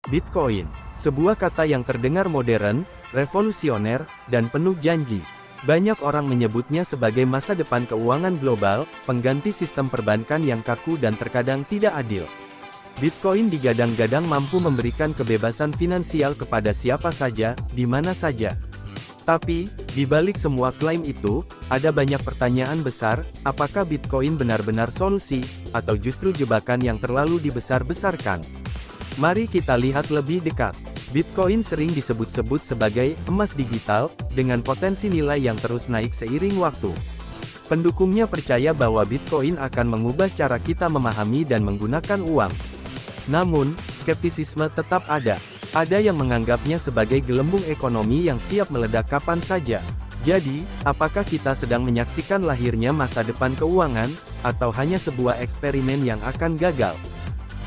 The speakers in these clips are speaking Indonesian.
Bitcoin, sebuah kata yang terdengar modern, revolusioner, dan penuh janji. Banyak orang menyebutnya sebagai masa depan keuangan global, pengganti sistem perbankan yang kaku dan terkadang tidak adil. Bitcoin digadang-gadang mampu memberikan kebebasan finansial kepada siapa saja, di mana saja. Tapi, di balik semua klaim itu, ada banyak pertanyaan besar, apakah Bitcoin benar-benar solusi, atau justru jebakan yang terlalu dibesar-besarkan? Mari kita lihat lebih dekat. Bitcoin sering disebut-sebut sebagai emas digital, dengan potensi nilai yang terus naik seiring waktu. Pendukungnya percaya bahwa Bitcoin akan mengubah cara kita memahami dan menggunakan uang. Namun, skeptisisme tetap ada. Ada yang menganggapnya sebagai gelembung ekonomi yang siap meledak kapan saja. Jadi, apakah kita sedang menyaksikan lahirnya masa depan keuangan, atau hanya sebuah eksperimen yang akan gagal?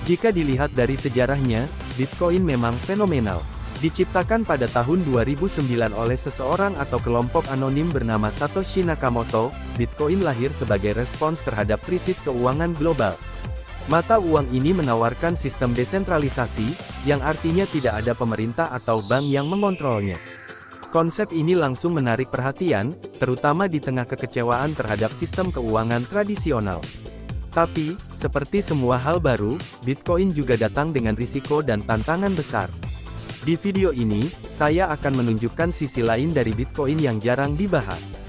Jika dilihat dari sejarahnya, Bitcoin memang fenomenal. Diciptakan pada tahun 2009 oleh seseorang atau kelompok anonim bernama Satoshi Nakamoto, Bitcoin lahir sebagai respons terhadap krisis keuangan global. Mata uang ini menawarkan sistem desentralisasi, yang artinya tidak ada pemerintah atau bank yang mengontrolnya. Konsep ini langsung menarik perhatian, terutama di tengah kekecewaan terhadap sistem keuangan tradisional. Tapi, seperti semua hal baru, Bitcoin juga datang dengan risiko dan tantangan besar. Di video ini, saya akan menunjukkan sisi lain dari Bitcoin yang jarang dibahas.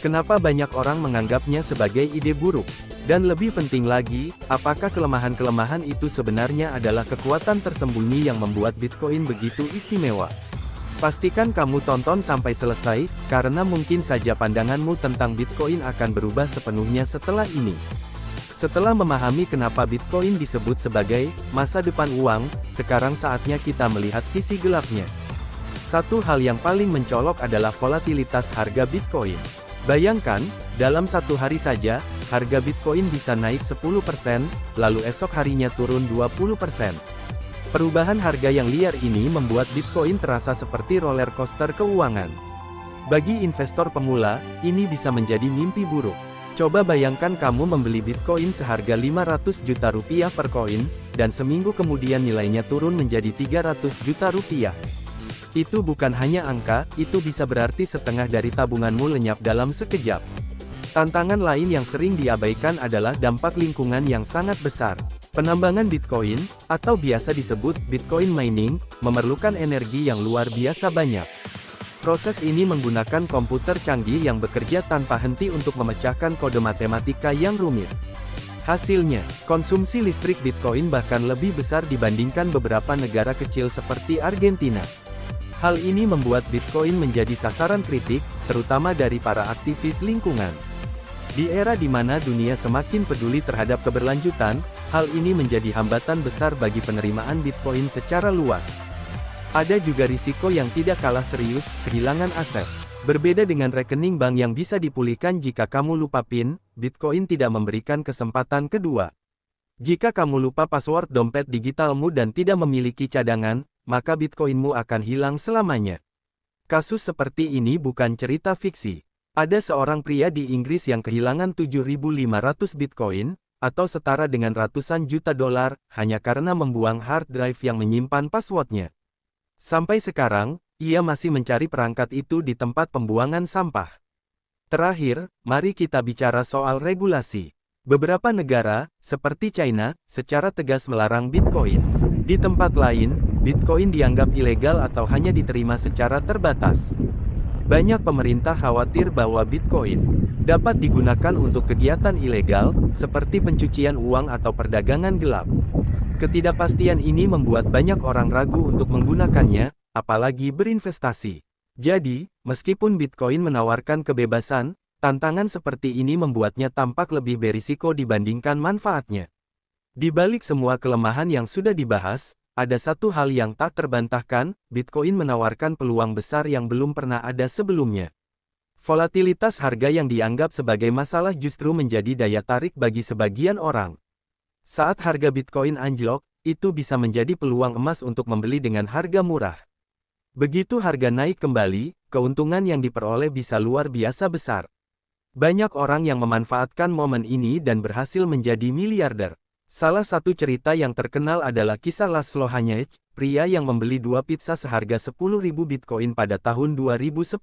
Kenapa banyak orang menganggapnya sebagai ide buruk? Dan lebih penting lagi, apakah kelemahan-kelemahan itu sebenarnya adalah kekuatan tersembunyi yang membuat Bitcoin begitu istimewa? Pastikan kamu tonton sampai selesai, karena mungkin saja pandanganmu tentang Bitcoin akan berubah sepenuhnya setelah ini. Setelah memahami kenapa Bitcoin disebut sebagai masa depan uang, sekarang saatnya kita melihat sisi gelapnya. Satu hal yang paling mencolok adalah volatilitas harga Bitcoin. Bayangkan, dalam satu hari saja, harga Bitcoin bisa naik 10%, lalu esok harinya turun 20%. Perubahan harga yang liar ini membuat Bitcoin terasa seperti roller coaster keuangan. Bagi investor pemula, ini bisa menjadi mimpi buruk. Coba bayangkan kamu membeli Bitcoin seharga 500 juta rupiah per koin, dan seminggu kemudian nilainya turun menjadi 300 juta rupiah. Itu bukan hanya angka, itu bisa berarti setengah dari tabunganmu lenyap dalam sekejap. Tantangan lain yang sering diabaikan adalah dampak lingkungan yang sangat besar. Penambangan Bitcoin, atau biasa disebut Bitcoin mining, memerlukan energi yang luar biasa banyak. Proses ini menggunakan komputer canggih yang bekerja tanpa henti untuk memecahkan kode matematika yang rumit. Hasilnya, konsumsi listrik Bitcoin bahkan lebih besar dibandingkan beberapa negara kecil seperti Argentina. Hal ini membuat Bitcoin menjadi sasaran kritik, terutama dari para aktivis lingkungan. Di era di mana dunia semakin peduli terhadap keberlanjutan, hal ini menjadi hambatan besar bagi penerimaan Bitcoin secara luas. Ada juga risiko yang tidak kalah serius, kehilangan aset. Berbeda dengan rekening bank yang bisa dipulihkan jika kamu lupa PIN, Bitcoin tidak memberikan kesempatan kedua. Jika kamu lupa password dompet digitalmu dan tidak memiliki cadangan, maka Bitcoinmu akan hilang selamanya. Kasus seperti ini bukan cerita fiksi. Ada seorang pria di Inggris yang kehilangan 7.500 Bitcoin, atau setara dengan ratusan juta dolar, hanya karena membuang hard drive yang menyimpan passwordnya. Sampai sekarang, ia masih mencari perangkat itu di tempat pembuangan sampah. Terakhir, mari kita bicara soal regulasi. Beberapa negara, seperti China, secara tegas melarang Bitcoin. Di tempat lain, Bitcoin dianggap ilegal atau hanya diterima secara terbatas. Banyak pemerintah khawatir bahwa Bitcoin dapat digunakan untuk kegiatan ilegal, seperti pencucian uang atau perdagangan gelap. Ketidakpastian ini membuat banyak orang ragu untuk menggunakannya, apalagi berinvestasi. Jadi, meskipun Bitcoin menawarkan kebebasan, tantangan seperti ini membuatnya tampak lebih berisiko dibandingkan manfaatnya. Di balik semua kelemahan yang sudah dibahas, ada satu hal yang tak terbantahkan, Bitcoin menawarkan peluang besar yang belum pernah ada sebelumnya. Volatilitas harga yang dianggap sebagai masalah justru menjadi daya tarik bagi sebagian orang. Saat harga Bitcoin anjlok, itu bisa menjadi peluang emas untuk membeli dengan harga murah. Begitu harga naik kembali, keuntungan yang diperoleh bisa luar biasa besar. Banyak orang yang memanfaatkan momen ini dan berhasil menjadi miliarder. Salah satu cerita yang terkenal adalah kisah Laszlo Hanyecz, pria yang membeli 2 pizza seharga 10.000 Bitcoin pada tahun 2010.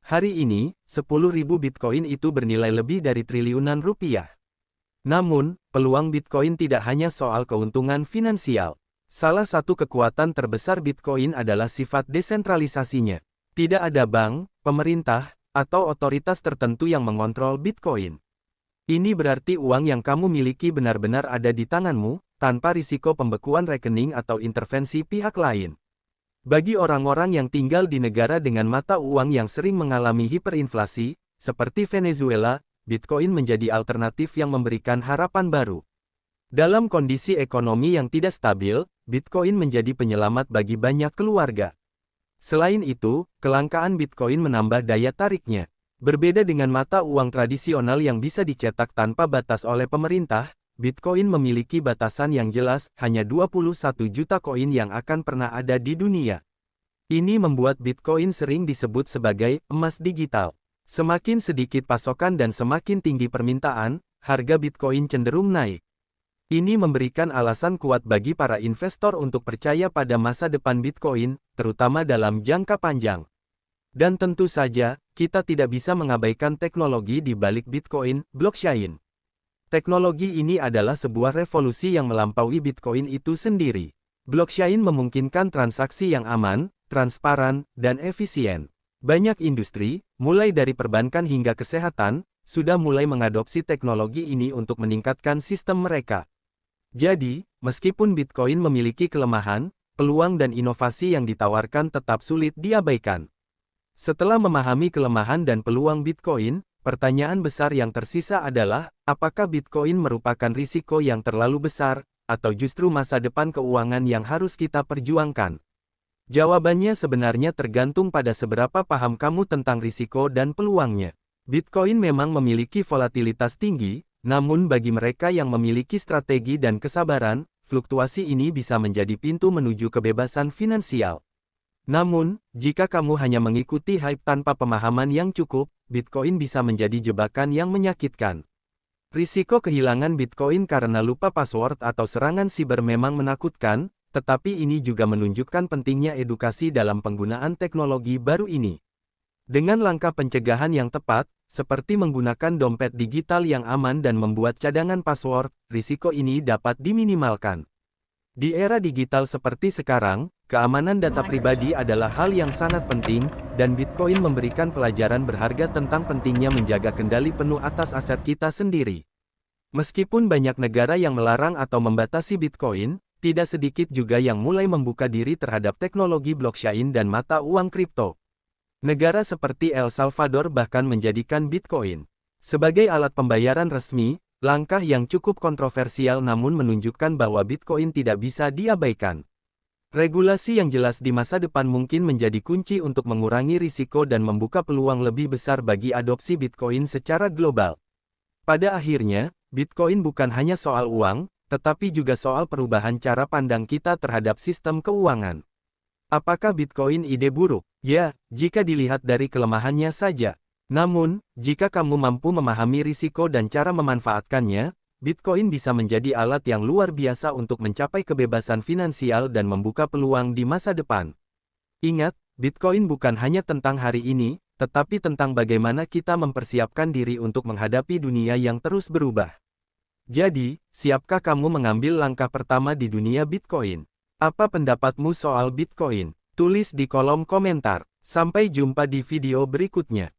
Hari ini, 10.000 Bitcoin itu bernilai lebih dari triliunan rupiah. Namun, peluang Bitcoin tidak hanya soal keuntungan finansial. Salah satu kekuatan terbesar Bitcoin adalah sifat desentralisasinya. Tidak ada bank, pemerintah, atau otoritas tertentu yang mengontrol Bitcoin. Ini berarti uang yang kamu miliki benar-benar ada di tanganmu, tanpa risiko pembekuan rekening atau intervensi pihak lain. Bagi orang-orang yang tinggal di negara dengan mata uang yang sering mengalami hiperinflasi, seperti Venezuela, Bitcoin menjadi alternatif yang memberikan harapan baru. Dalam kondisi ekonomi yang tidak stabil, Bitcoin menjadi penyelamat bagi banyak keluarga. Selain itu, kelangkaan Bitcoin menambah daya tariknya. Berbeda dengan mata uang tradisional yang bisa dicetak tanpa batas oleh pemerintah, Bitcoin memiliki batasan yang jelas, hanya 21 juta koin yang akan pernah ada di dunia. Ini membuat Bitcoin sering disebut sebagai emas digital. Semakin sedikit pasokan dan semakin tinggi permintaan, harga Bitcoin cenderung naik. Ini memberikan alasan kuat bagi para investor untuk percaya pada masa depan Bitcoin, terutama dalam jangka panjang. Dan tentu saja, kita tidak bisa mengabaikan teknologi di balik Bitcoin, blockchain. Teknologi ini adalah sebuah revolusi yang melampaui Bitcoin itu sendiri. Blockchain memungkinkan transaksi yang aman, transparan, dan efisien. Banyak industri, mulai dari perbankan hingga kesehatan, sudah mulai mengadopsi teknologi ini untuk meningkatkan sistem mereka. Jadi, meskipun Bitcoin memiliki kelemahan, peluang dan inovasi yang ditawarkan tetap sulit diabaikan. Setelah memahami kelemahan dan peluang Bitcoin, pertanyaan besar yang tersisa adalah, apakah Bitcoin merupakan risiko yang terlalu besar, atau justru masa depan keuangan yang harus kita perjuangkan? Jawabannya sebenarnya tergantung pada seberapa paham kamu tentang risiko dan peluangnya. Bitcoin memang memiliki volatilitas tinggi, namun bagi mereka yang memiliki strategi dan kesabaran, fluktuasi ini bisa menjadi pintu menuju kebebasan finansial. Namun, jika kamu hanya mengikuti hype tanpa pemahaman yang cukup, Bitcoin bisa menjadi jebakan yang menyakitkan. Risiko kehilangan Bitcoin karena lupa password atau serangan siber memang menakutkan, tetapi ini juga menunjukkan pentingnya edukasi dalam penggunaan teknologi baru ini. Dengan langkah pencegahan yang tepat, seperti menggunakan dompet digital yang aman dan membuat cadangan password, risiko ini dapat diminimalkan. Di era digital seperti sekarang, keamanan data pribadi adalah hal yang sangat penting, dan Bitcoin memberikan pelajaran berharga tentang pentingnya menjaga kendali penuh atas aset kita sendiri. Meskipun banyak negara yang melarang atau membatasi Bitcoin, tidak sedikit juga yang mulai membuka diri terhadap teknologi blockchain dan mata uang kripto. Negara seperti El Salvador bahkan menjadikan Bitcoin sebagai alat pembayaran resmi, langkah yang cukup kontroversial namun menunjukkan bahwa Bitcoin tidak bisa diabaikan. Regulasi yang jelas di masa depan mungkin menjadi kunci untuk mengurangi risiko dan membuka peluang lebih besar bagi adopsi Bitcoin secara global. Pada akhirnya, Bitcoin bukan hanya soal uang, tetapi juga soal perubahan cara pandang kita terhadap sistem keuangan. Apakah Bitcoin ide buruk? Ya, jika dilihat dari kelemahannya saja. Namun, jika kamu mampu memahami risiko dan cara memanfaatkannya, Bitcoin bisa menjadi alat yang luar biasa untuk mencapai kebebasan finansial dan membuka peluang di masa depan. Ingat, Bitcoin bukan hanya tentang hari ini, tetapi tentang bagaimana kita mempersiapkan diri untuk menghadapi dunia yang terus berubah. Jadi, siapkah kamu mengambil langkah pertama di dunia Bitcoin? Apa pendapatmu soal Bitcoin? Tulis di kolom komentar. Sampai jumpa di video berikutnya.